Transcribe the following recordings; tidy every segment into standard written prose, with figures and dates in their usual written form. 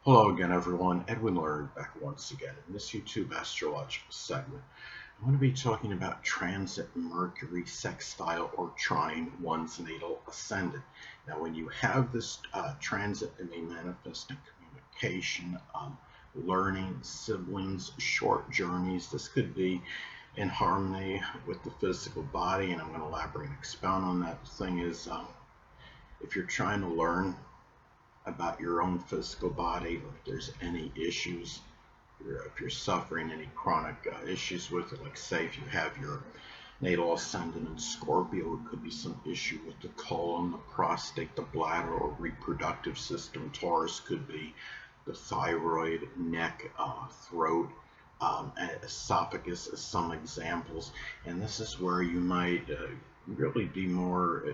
Hello again, everyone. Edwin Learnard back once again in this YouTube astrological segment. I'm going to be talking about transit Mercury Sextile or Trine one's natal ascendant. Now, when you have this transit, it may manifest in communication, learning, siblings, short journeys. This could be in harmony with the physical body, and I'm going to elaborate and expound on that. The thing is, if you're trying to learn about your own physical body, or if there's any issues, if you're suffering any chronic issues with it, like say if you have your natal ascendant in Scorpio, it could be some issue with the colon, the prostate, the bladder, or reproductive system. Taurus could be the thyroid, neck, throat, esophagus as some examples. And this is where you might really be more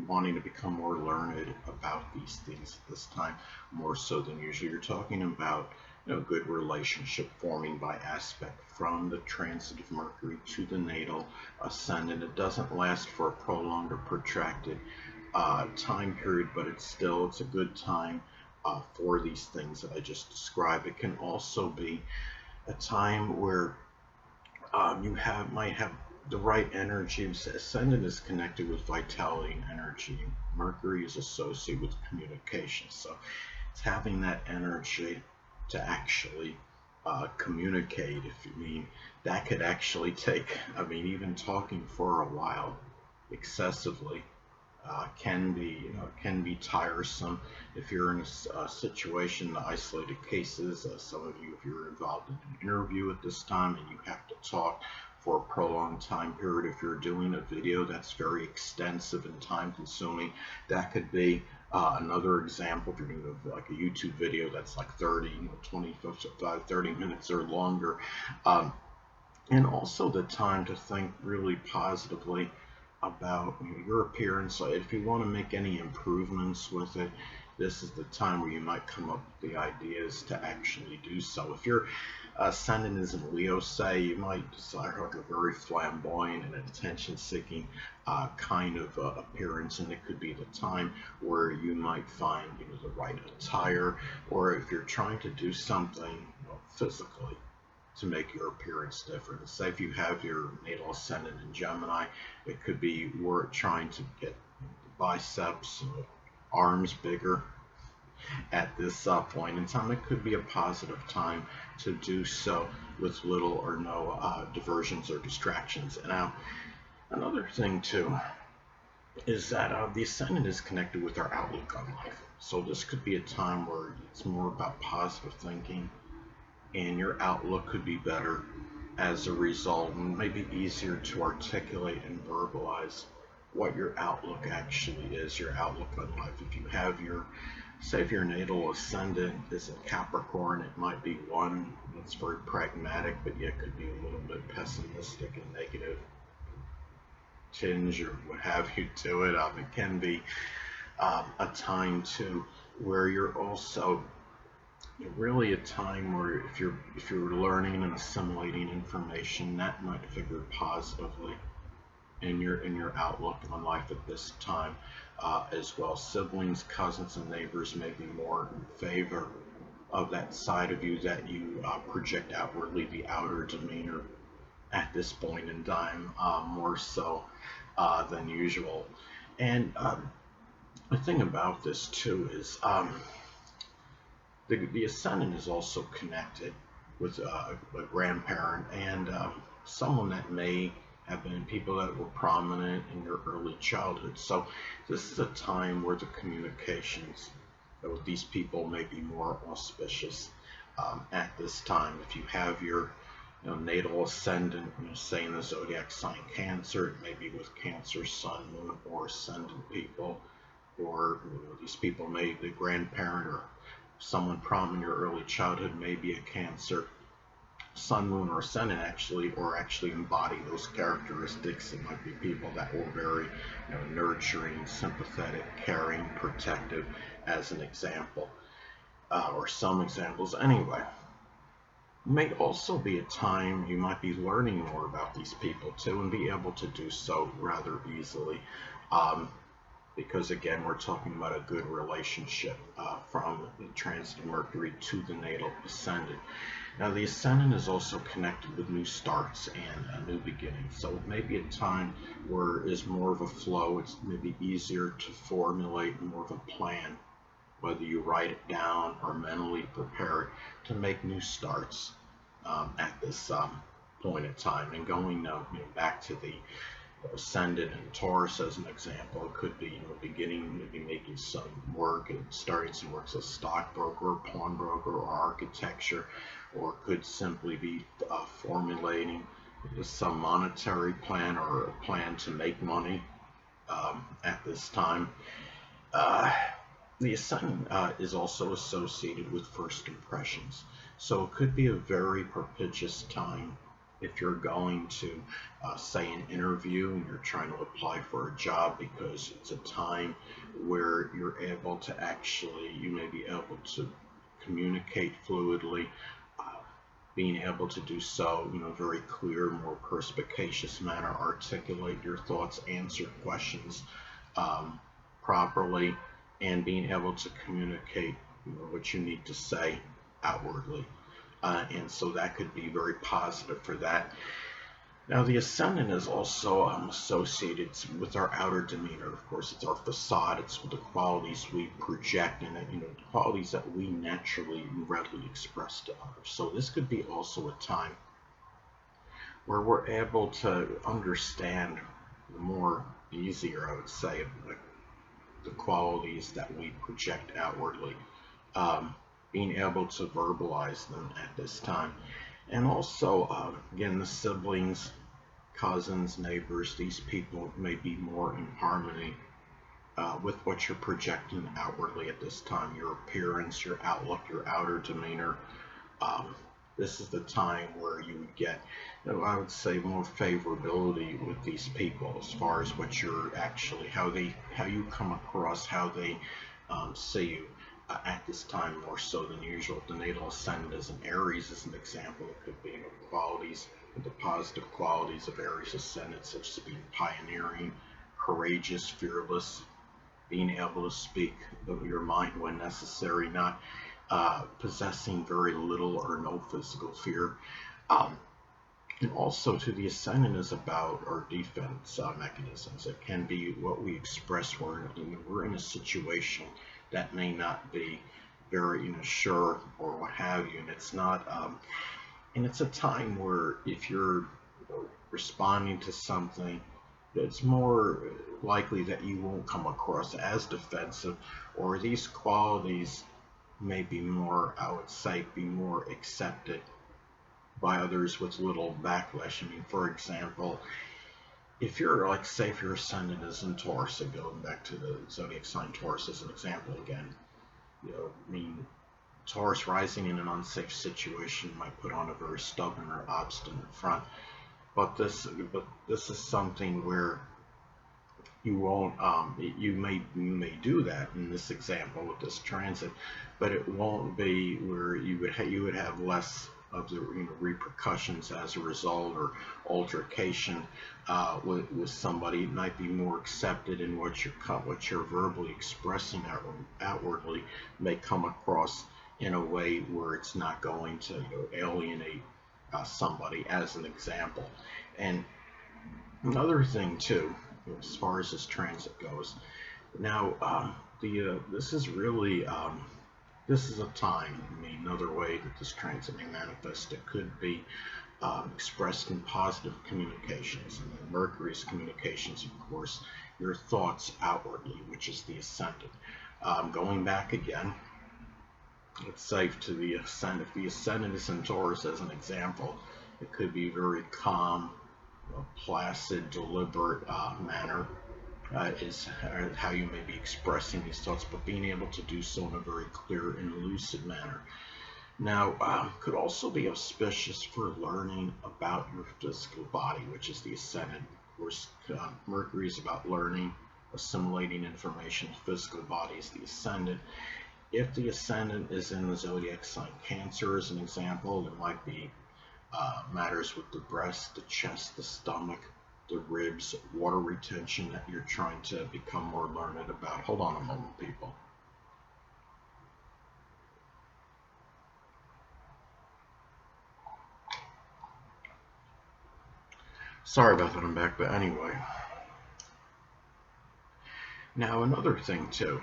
wanting to become more learned about these things at this time, more so than usual. You're talking about good relationship forming by aspect from the transit of Mercury to the natal ascendant. It doesn't last for a prolonged or protracted time period, but it's a good time for these things that I just described. It can also be a time where might have the right energy. Ascendant is connected with vitality and energy. Mercury is associated with communication, so it's having that energy to actually communicate. If you mean that could actually take, even talking for a while excessively can be tiresome if you're in a situation, the isolated cases. Some of you, if you're involved in an interview at this time and you have to talk for a prolonged time period, if you're doing a video that's very extensive and time consuming, that could be another example. If you're doing like a YouTube video that's like 30, 25, 30 minutes or longer, and also the time to think really positively about your appearance. So if you want to make any improvements with it, this is the time where you might come up with the ideas to actually do so. If your ascendant is in Leo, say, you might desire like a very flamboyant and attention-seeking kind of appearance, and it could be the time where you might find the right attire, or if you're trying to do something physically to make your appearance different. Say if you have your natal ascendant in Gemini, it could be we're trying to get biceps, arms bigger at this point in time. It could be a positive time to do so with little or no diversions or distractions. And now, another thing too is that the ascendant is connected with our outlook on life. So this could be a time where it's more about positive thinking, and your outlook could be better as a result, and maybe easier to articulate and verbalize what your outlook actually is, your outlook on life. If you have say if your natal ascendant is in Capricorn, it might be one that's very pragmatic, but yet could be a little bit pessimistic and negative tinge or what have you to it. It can be a time too where you're also really a time where if you're learning and assimilating information, that might figure positively in your outlook on life at this time as well. Siblings, cousins, and neighbors may be more in favor of that side of you that you project outwardly, the outer demeanor at this point in time, more so than usual. And the thing about this too is the ascendant is also connected with a grandparent and someone that may have been people that were prominent in your early childhood. So this is a time where the communications with these people may be more auspicious at this time. If you have your natal ascendant, say in the zodiac sign Cancer, it may be with Cancer, Sun, Moon, or Ascendant people, or these people may the grandparent or someone prominent in your early childhood may be a Cancer, Sun, Moon, or Ascendant actually embody those characteristics. It might be people that were very nurturing, sympathetic, caring, protective, as an example, or some examples anyway. It may also be a time you might be learning more about these people too, and be able to do so rather easily. because again, we're talking about a good relationship from the transit of Mercury to the natal ascendant. Now, the ascendant is also connected with new starts and a new beginning. So it may be a time where it's more of a flow. It's maybe easier to formulate more of a plan, whether you write it down or mentally prepare it to make new starts at this point in time. And going back to the ascendant in Taurus as an example, it could be beginning, maybe making some work and starting some work as a stockbroker, pawnbroker, or architecture, or it could simply be formulating some monetary plan or a plan to make money at this time. The ascendant is also associated with first impressions, so it could be a very propitious time if you're going to say an interview and you're trying to apply for a job, because it's a time where you're able to actually, you may be able to communicate fluidly, being able to do so in a very clear, more perspicacious manner, articulate your thoughts, answer questions properly, and being able to communicate what you need to say outwardly. And so that could be very positive for that. Now, the ascendant is also associated with our outer demeanor. Of course, it's our facade. It's the qualities we project, and the qualities that we naturally and readily express to others. So this could be also a time where we're able to understand more easier, I would say, the qualities that we project outwardly, being able to verbalize them at this time. And also, again, the siblings, cousins, neighbors, these people may be more in harmony with what you're projecting outwardly at this time. Your appearance, your outlook, your outer demeanor. This is the time where you would get, I would say, more favorability with these people as far as what you're actually, how you come across, how they see you. At this time, more so than usual. The natal ascendant is in Aries as an example. It could be qualities, the positive qualities of Aries ascendant, such as being pioneering, courageous, fearless, being able to speak your mind when necessary, not possessing very little or no physical fear. And also, to the ascendant is about our defense mechanisms. It can be what we express when we're in a situation that may not be very sure or what have you, and it's not and it's a time where if you're responding to something, it's more likely that you won't come across as defensive, or these qualities may be more, I would say, be more accepted by others with little backlash. I mean, for example, if you're say if your ascendant is in Taurus, and going back to the zodiac sign Taurus as an example again, I mean, Taurus rising in an unsafe situation might put on a very stubborn or obstinate front, but this is something where you won't, you may do that in this example with this transit, but it won't be where you would have less of the repercussions as a result, or altercation with somebody. It might be more accepted in what you're verbally expressing outwardly may come across in a way where it's not going to alienate somebody, as an example. And another thing too, as far as this transit goes, now this is really this is a time, I mean, another way that this transit may manifest, it could be expressed in positive communications. And Mercury's communications, of course, your thoughts outwardly, which is the ascendant. Going back again, it's safe to the ascendant. If the ascendant is in Taurus as an example, it could be very calm, placid, deliberate manner. Is how you may be expressing these thoughts, but being able to do so in a very clear and lucid manner. Now, could also be auspicious for learning about your physical body, which is the ascendant. Of course, Mercury is about learning, assimilating information. Physical body is the ascendant. If the ascendant is in the zodiac sign Cancer, as an example, there might be matters with the breast, the chest, the stomach, the ribs, water retention that you're trying to become more learned about. Hold on a moment, people. Sorry about that, I'm back, but anyway. Now, another thing too,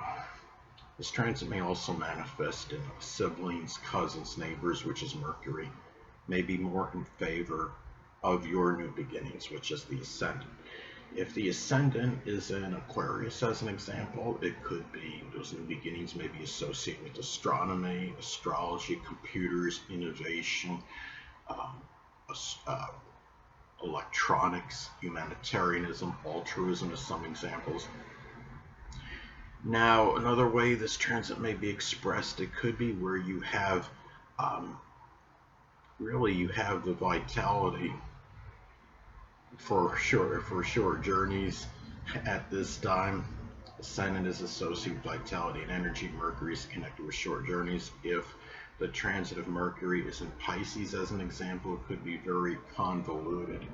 this transit may also manifest in siblings, cousins, neighbors, which is Mercury, may be more in favor of your new beginnings, which is the Ascendant. If the Ascendant is in Aquarius, as an example, it could be those new beginnings may be associated with astronomy, astrology, computers, innovation, um, electronics, humanitarianism, altruism as some examples. Now, another way this transit may be expressed, it could be where you have, really you have the vitality for short journeys at this time. Ascendant is associated with vitality and energy. Mercury is connected with short journeys. If the transit of Mercury is in Pisces, as an example, it could be very convoluted,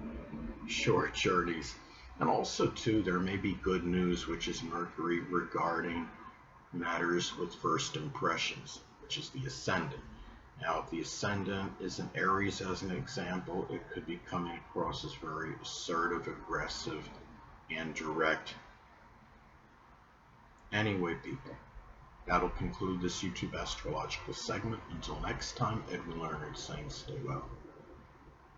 short journeys. And also, too, there may be good news, which is Mercury, regarding matters with first impressions, which is the Ascendant. Now, if the Ascendant is in Aries, as an example, it could be coming across as very assertive, aggressive, and direct. Anyway, people, that'll conclude this YouTube astrological segment. Until next time, Edwin Learnard saying stay well.